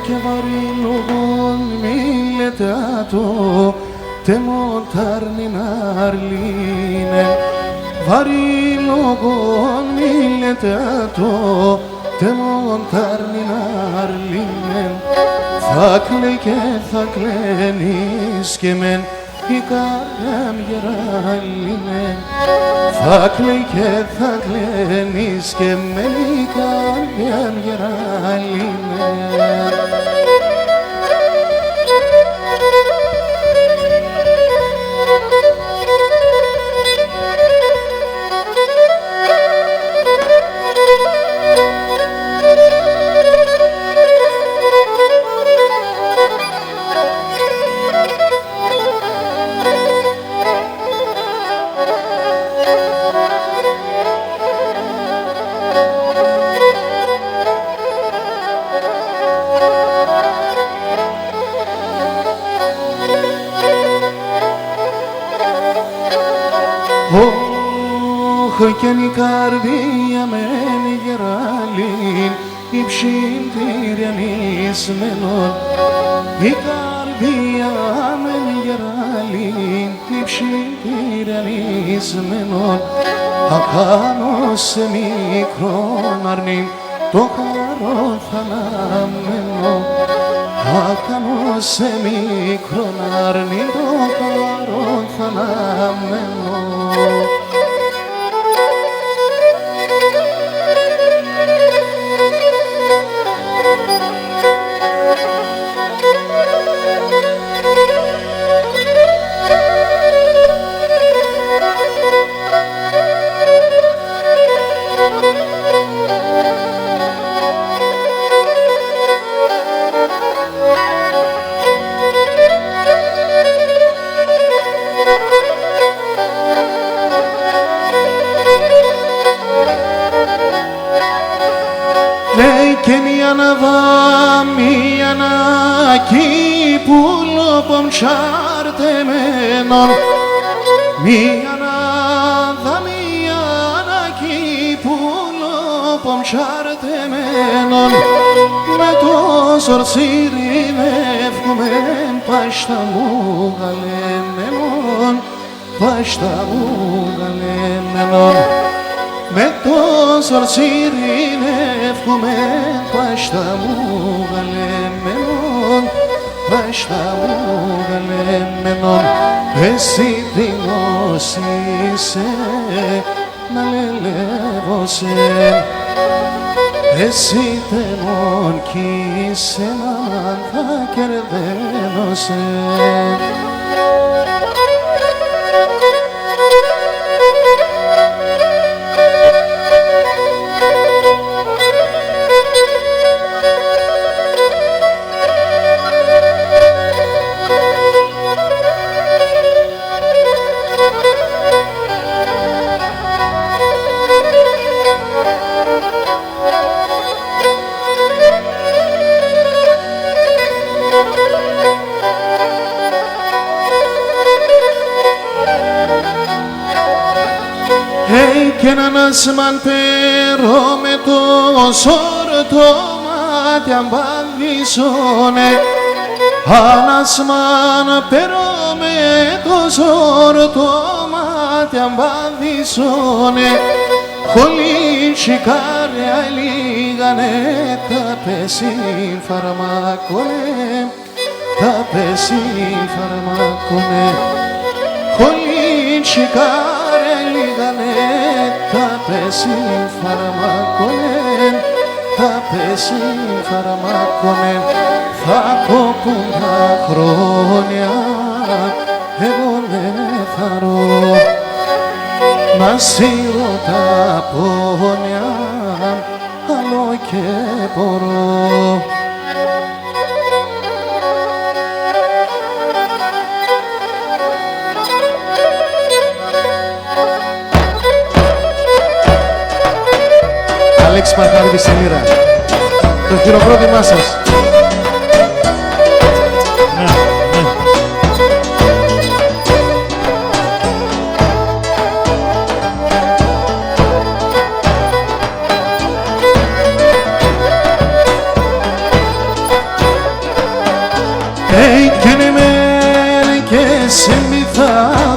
che varilogon milletato te montarni narline varilogon milletato te montarni narline θα κλαίνεις και μεν η καρδιά μου γεράλινε θα κλαίει και θα κλαίνεις και μεν η καρδιά μου γεράλινε. Κι αν η καρδία μένει γεράλιν η ψυντηριανισμένον η καρδία μένει γεράλιν η ψυντηριανισμένον ακάνω σε μικρόν αρνήν το χαρό θαλάμενο ακάνω σε μικρόν αρνήν το χαρό θαλάμενο. Μία να κύπουλο ψάρτεμένον μία να κύπουλο ψάρτεμένον με το σορτσιρινεύκομεν πάστα μου γαλέμενον πάστα μου γαλέμενον με το σορτσιρινεύκομεν πάστα μου γαλέμενον πάστα μου γαλέμενον εσύ δημόσισε να λελεύωσε εσύ τεμόν κοίσε να θα κερδένωσε. Κι έναν άσμαν πέρω με το σόρτο μάτι αμπαδίσωνε Ανάσμαν πέρω με το σόρτο μάτι αμπαδίσωνε χωρίς σικάρια λίγανε τα πέσει φαρμάκωνε τα πέσει φαρμάκωνε χωρίς σικάρια λίγανε τα πέσει φαρμάκωνε, τα πέσει φαρμάκωνε, θα κόπουν τα χρόνια, εγώ δεν θαρώ, να σύρω τα πόνια, άλλο και μπορώ. Αλέξη Μαρχαρίδη στη λύρα. Το χειροκρότημά σας. Ναι, κι αν εμένα και σε μη θα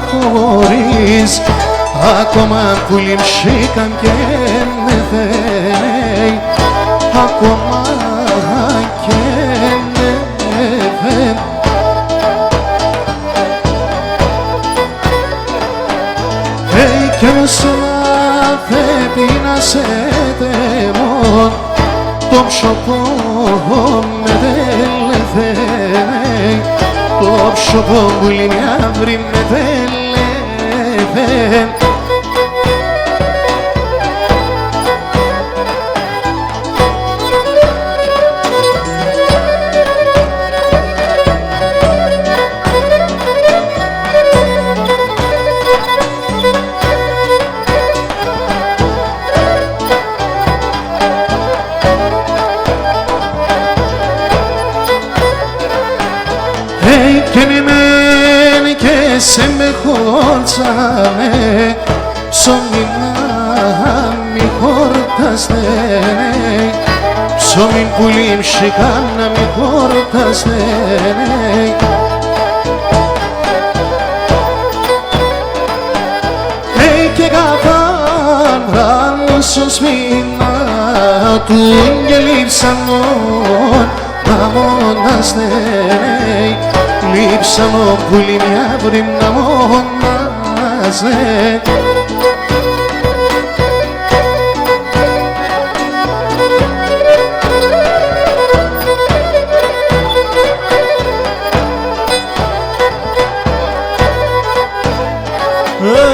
χωρίς ακόμα που λιμσίκαν και με θέλει ακόμα και με θέλει. Κι όσο μάθει να σε τεμώ το ψωπό με τελεθαίνει το ψωπό που λιμιά βρει με τελεθαίνει. Κι αν εμένα και σε με χόρτσανε ψωμί να μη χορταστένε ψωμί που λίμσικα να μη χορταστένε. Και καφάν βράλωσο σμήνα του και λείψανον να μοναστένε λείψανο πουλί μια βρει να μονάζε.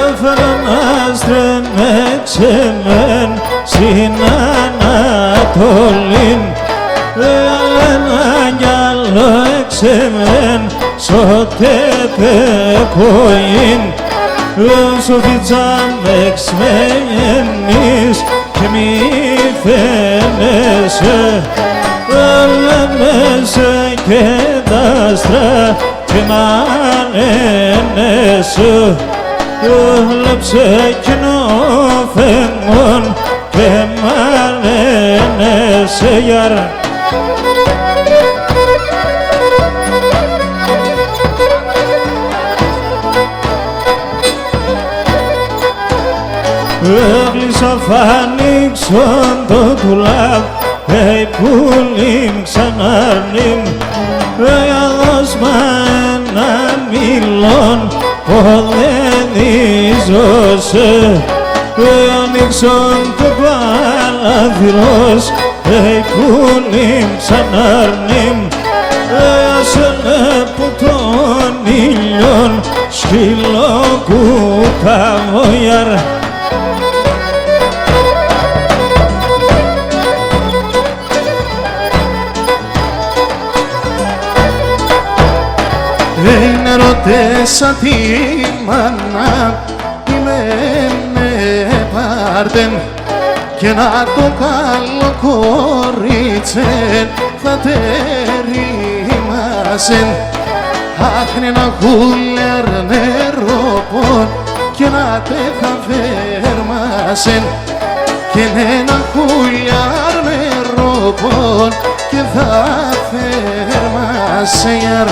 Έφεραν άστρε με ξεμέν στην Ανατολήν ένα κι άλλο εξεμέν σώτε πεκοήν σοφιτζάν εξμένεις και μη φαίνεσαι λέμεσαι και τ' άστρα και μανένεσαι λέψε κοινό φεγγόν και μανένεσαι γιάρα. Έκλεισα φάνηξον το τουλάπ που λίμ ξανάρνιμ δώσμα ένα μήλον δεν δίζωσε ανοίξον το παραθυρός που λίμ ξανάρνιμ άσενε που τον ήλιον σκύλο κουκαβόγιαρ. Να ρωτήσα τη μάνα με πάρτεν και να το καλό κορίτσεν θα τερίμασεν άχνε να γουλιαρ νερόπον και να τε θα φέρμασεν και ένα γουλιαρ νερόπον και θα φέρμασεν.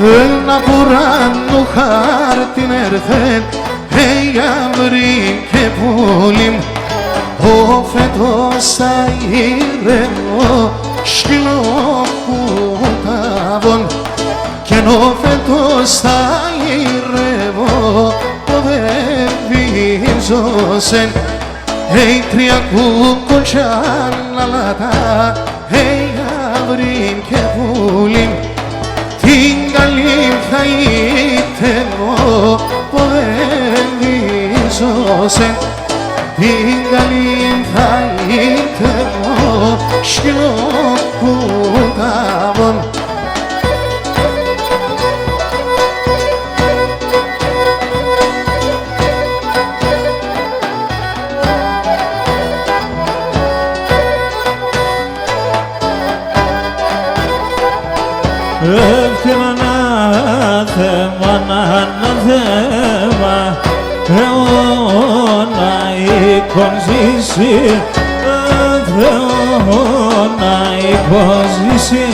Ένα πουράνο χάρτην έρθεν αύριο και πουλιμ ο φετός θα ήρεμο σκυλοκουτάβων κι εν ο φετός θα ήρεμο το βεβίζωσεν τρία κουκολτσάν αλάτα αύριο και πουλιμ την καλή θα ήτεμω ποδεύησωσεν την καλή θα ήτεμω σκυλοκουτάβων. εύθυμα ανάθεμα, ανάθεμα, αιώνα οίκον ζήσει, αιώνα οίκον ζήσει.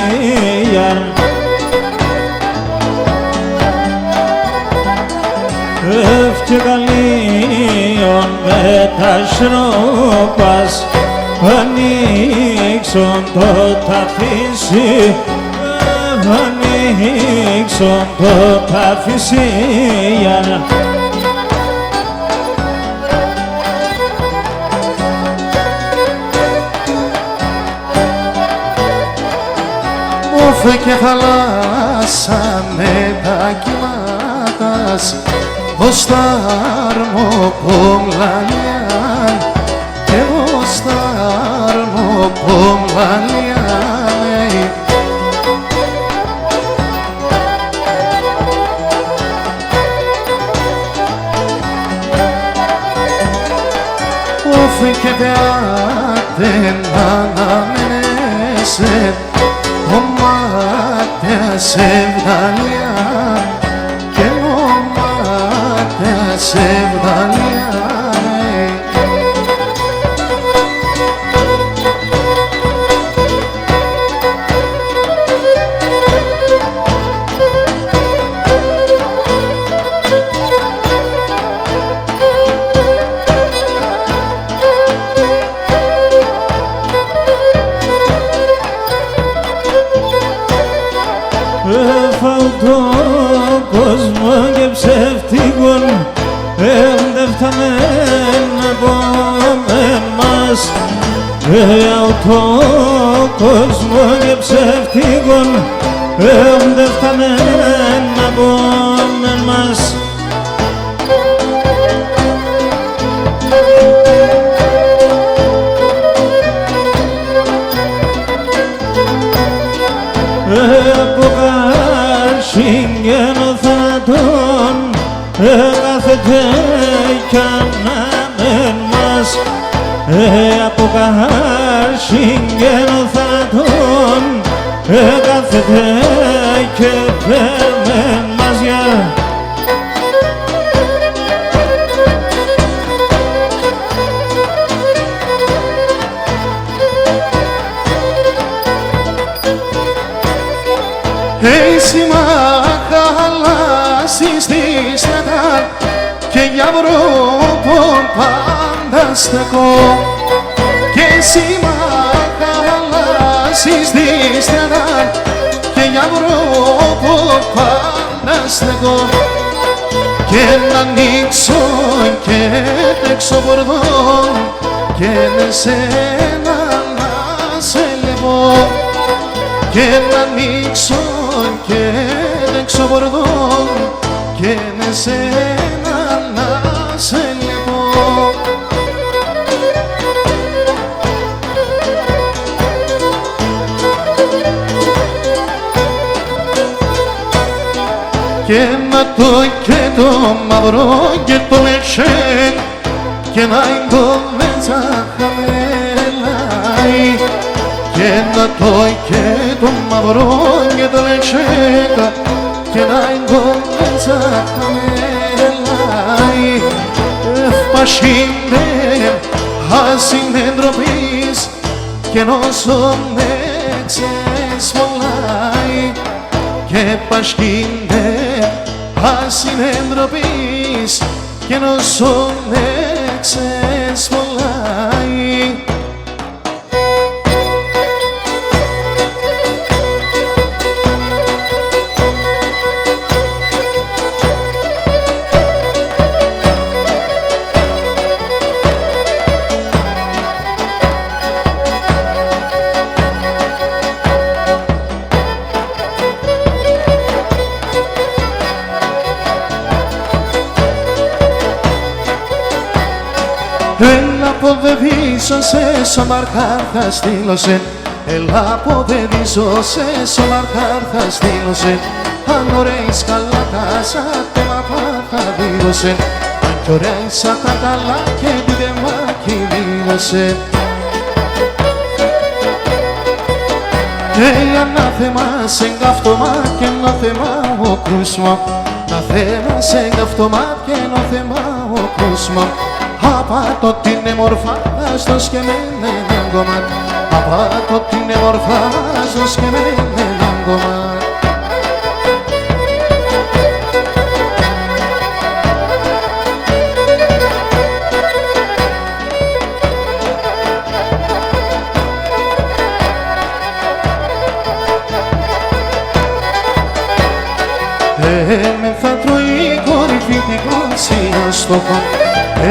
Εύκαι καλύον με τα σρόπας, ανοίξον το ταφύσι, ανοίξον το ταφύσι. Όφε και χαλάσανε τα κύματας, ως τα αρμοκομλανιάν και ως τα αρμοκομλανιάν. Όφη και πεάτεν αναμένεσαι, ομάτια σε βγαλιά και ομάτια σε βγαλιά. Έφαω τον κόσμο και ψεύτικον, δεν φταμέν από εμάς. Έφαω τον κόσμο και ψεύτικον, δεν φταμέν από εμάς. Από καρσίγγενο θάνατον κάθεται κι ανάμεν μας. Από καρσίγγενο θάνατον κάθεται και πέμεν μας. Έτσι μ' χαλάσεις τη στρατά και για βρόπον πάντα στεκώ. Και εσύ μ' χαλάσεις τη στρατά και για βρόπον πάντα στεκώ. Και να ανοίξω και έξω μπορδόν και με σένα να σε λεβώ. Και να ανοίξω και έξω μπορδόν και με σένα να σε λεβώ. Και να το και το μαύρο και το λεξέν και να εγκόμμετσα χαμέλαει. Και να το και το μαύρο και το λεξέκα και να εγκόμμετσα χαμέλαει. Ευπασίνε χάσινε ντροπής και νόσον εξεσμολάει. Και πασχίνε χάσινε ντροπής και νόσον εξεσμολάει. Έλα αποδεδίσω σε Σομαρχάρ θα στείλωσεν. Έλα αποδεδίσω σε Σομαρχάρ θα στείλωσεν. Αν ωραίς καλά τα σάτεμα θα δήλωσεν. Αν κι ωραίς τα καλά και τη δεμάκι δήλωσεν. ανάθεμα σε καυτωμά και ένα θέμα ο κρούσμα. Ανάθεμα σε καυτωμά και ένα θέμα ο κρούσμα. Απάτω την εμορφάδα στο σκεμμένο έναν κομμάτι. Απάτω την εμορφάδα στο σκεμμένο έναν κομμάτι. Εμεν θα τρώει κορυφή την πρόσια στο χώρο.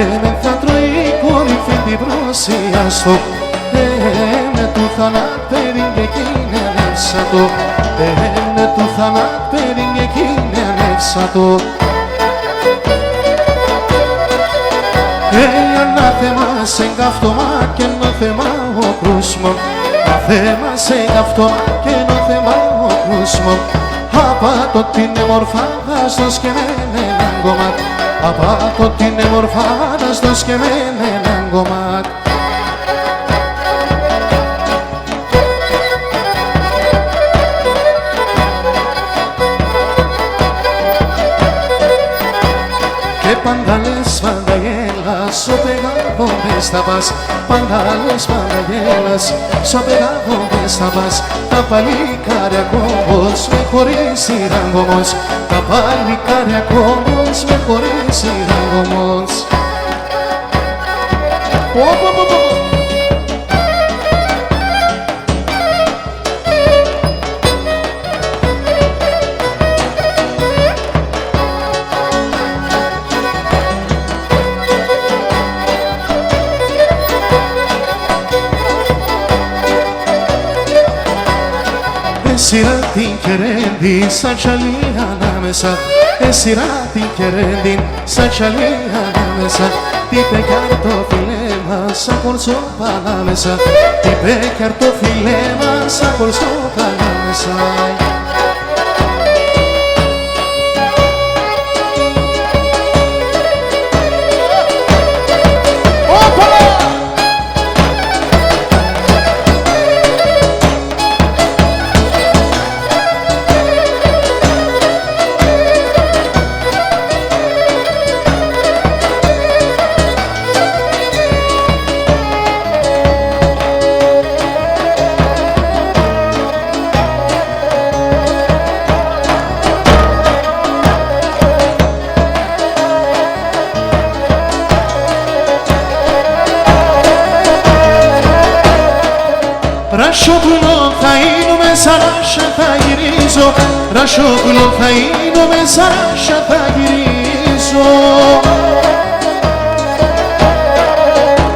Εμεν θα τρώει κορυφή την πρόσια στο χώρο. Εμεν του θανάτεριν και εκείνη ανέψα το. Εμεν του θανάτεριν και εκείνη ανέψα το. Ανάθεμα σε καυτωμά και ένα θέμα ο κρούσμο. Ανάθεμα σε καυτωμά και ένα θέμα ο κρούσμο. Απάτω την εμορφάδα στο σκεμμένο έναν κομμάτι. Απάτω την εμορφάδα στο σκεμμένο έναν κομμάτι. Και πάντα λες πάντα γέλας, όποτε γάβω μες θα πας. Πάντα λες πάντα γέλας, όποτε γάβω μες θα πας. Τα παλικάρια κόμπος με χωρίσιραν όμως. Τα παλικάρια κόμπος με χωρίσιραν όμως. Εσύρα την κερέντη σαν τσαλί ανάμεσα. Εσύρα την κερέντη σαν τσαλί ανάμεσα. Τι είπε καρτοφιλέ μας σαν κορσόπα ανάμεσα. Τι είπε καρτοφιλέ μας σαν κορσόπα ανάμεσα. Ρασόπουλο θα γίνομαι σαν Ράσα θα γυρίζω. Ρασόπουλο θα γίνομαι σαν Ράσα θα γυρίζω.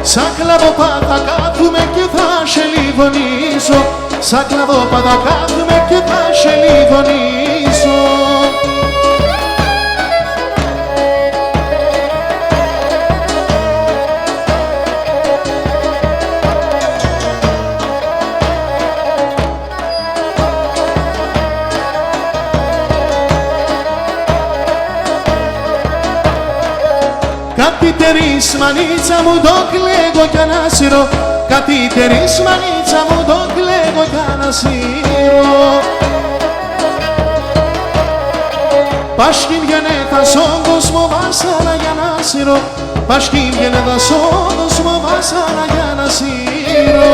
Σαν κλαβοπάτα κάθουμε και θα σε λιβωνίζω. Σαν κλαβοπάτα κάθουμε και θα σε λιβωνίζω. Κάτι τερείς μανίτσα μου το κλαίγω κι ανάσυρο. Κάτι τερείς μανίτσα μου το κλαίγω κι ανάσυρο. Πάσχη βγαίνεται στον κόσμο βάσανα για ανάσυρο. Πάσχη βγαίνεται στον κόσμο βάσανα για ανάσυρο.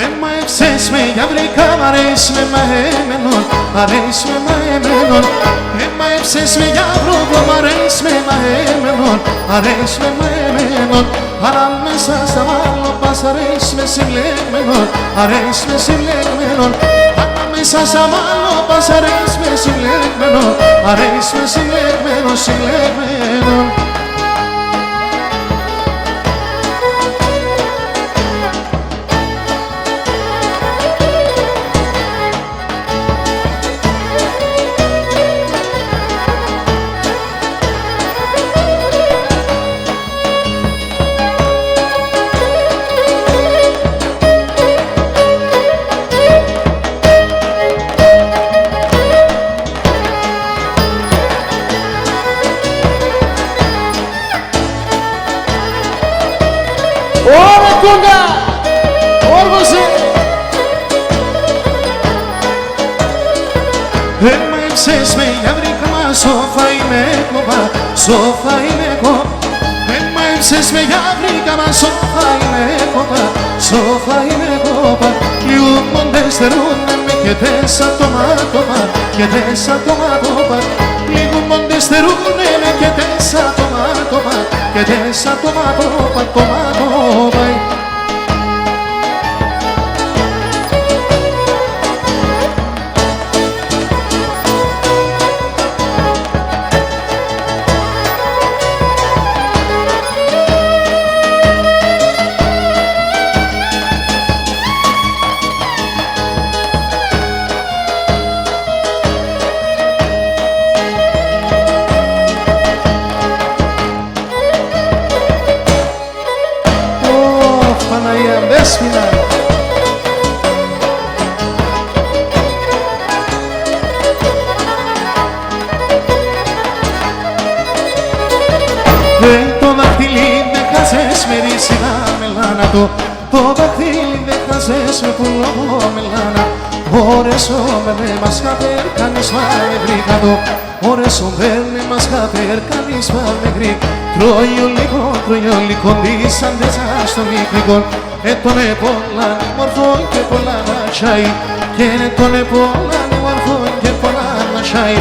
Εμαεύσες με γιαυλικά, μ' αρέσει με μαεμένον, αρέσει με μαεμένον. Εμαεύσες με γιαυρούκο, μ' αρέσει με μαεμένον, αρέσει με μαεμένον. Αλλά μέσα στα μάλλον πας αρέσει με συμπλεγμένον, αρέσει με συμπλεγμένον. Ανάμεσα σαν μάλλον πας αρέσει με συμπλεγμένον, αρέσει με συμπλεγμένον, συμπλεγμένον. Ωραία κούγκα! Όργωσε! Έμαψες με γιαβρίκα μα σοφά είναι κοπά, σοφά είναι κοπά. Έμαψες με γιαβρίκα μα σοφά είναι κοπά, σοφά είναι κοπά. Λίγο μοντές θερούνε με και τέσσα το μάτωπα, και τέσσα το μάτωπα. Λίγο μοντές θερούνε με και τέσσα το μάτωπα, και τέσσα το μάτωπα, το μάτωπα. Δέσποινα. Το δαχτυλί δεν χάσες με ρίσινα μελάνα το, το δαχτυλί δεν χάσες με πουλό μελάνα. Ώρες όμπερνε μας χαπέρ κανείς μα με βρήκα. Ώρες όμπερνε μας χαπέρ κανείς μα με βρήκα. Τρώγιο λίγο δίσαντε σας στο μικρικό. Τον πολλά μορφό και πολλά να τσάι, και τον πολλά μορφό και πολλά να τσάι.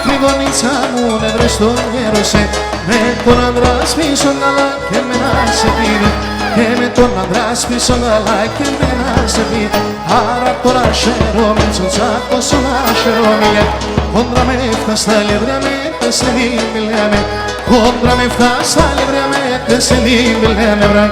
Τριγωνίτσα μου έβρες τον γέρο σε. Με τον άντρα σπίσω καλά και με να σε πήρε. Και με τον άντρα σπίσω καλά και με να σε πήρε. Άρα τώρα χαίρομαι στον τσάκο σου να χαίρομαι. Κόντρα με φτάστα λεύρια με τεσσερί μιλιάμε. Κόντρα με φτάστα λεύρια με τεσσερί μιλιάμε.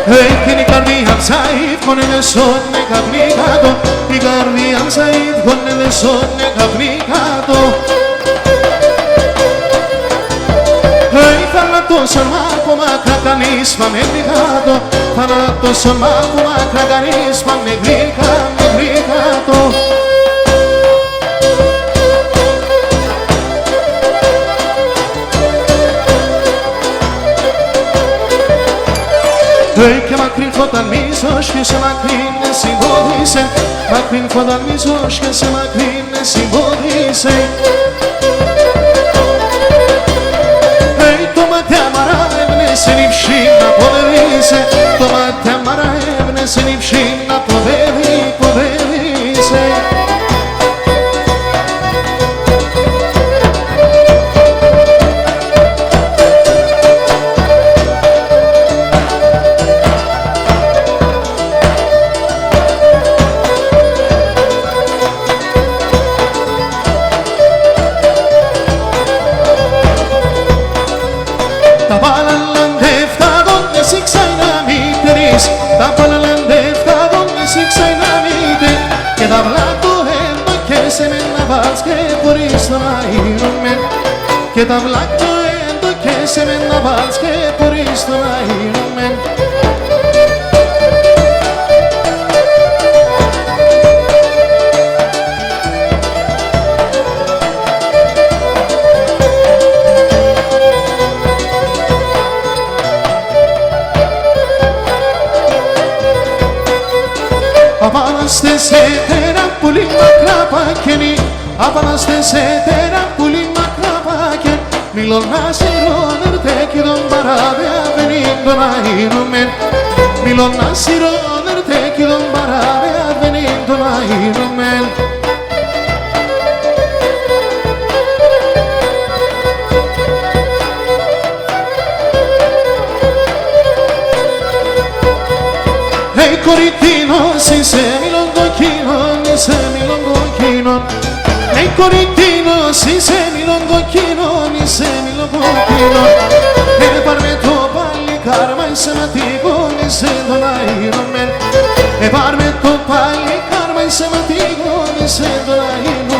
Εκείνη η καρδιά ψάιτ κονέδε σώνε καπνίκατο. Η καρδιά ψάιτ κονέδε σώνε καπνίκατο. Θανάτος αν μ' από μακρά κανείς μα με γρηγάτο. Θανάτος αν μ' από μακρά κανείς μα με γρηγάτο. Και μακρύν φωταν μίσος και σε μακρύν συμπόδισε. Μακρύν φωταν μίσος και σε μακρύν συμπόδισε. Το μάτια μαρά έβνεσε νύψη να ποδερίσε. Το μάτια μαρά έβνεσε νύψη να ποδερίσε. Τα βάλαν λαντεύτα donde si ξάινα μήτερη. και χωρίς τον αήρωμεν και τα βλάκια έντο και σε μεν να βάλεις και χωρίς τον αήρωμεν. Απανάστε σε τέρα πολύ μακρά πακένει, απανάστε σε τέρα πολύ μακρά πακέν. Μιλώ να σειρών ερτέ κι τον παράδεα βενήν τον αήρωμεν. Μιλώ να σειρών ερτέ κι τον παράδεα βενήν τον αήρωμεν. Hey κοριτίνος είσαι μιλών κοκκίνων, είσαι μιλών κοκκίνων. Hey κοριτίνος είσαι μιλών κοκκίνων, είσαι μιλών κοκκίνων. Πάρ' με το παλικάρμα είσαι ματίγον, είσαι τον αήρωμεν. Πάρ' με το παλικάρμα είσαι ματίγον, είσαι τον αήρωμεν.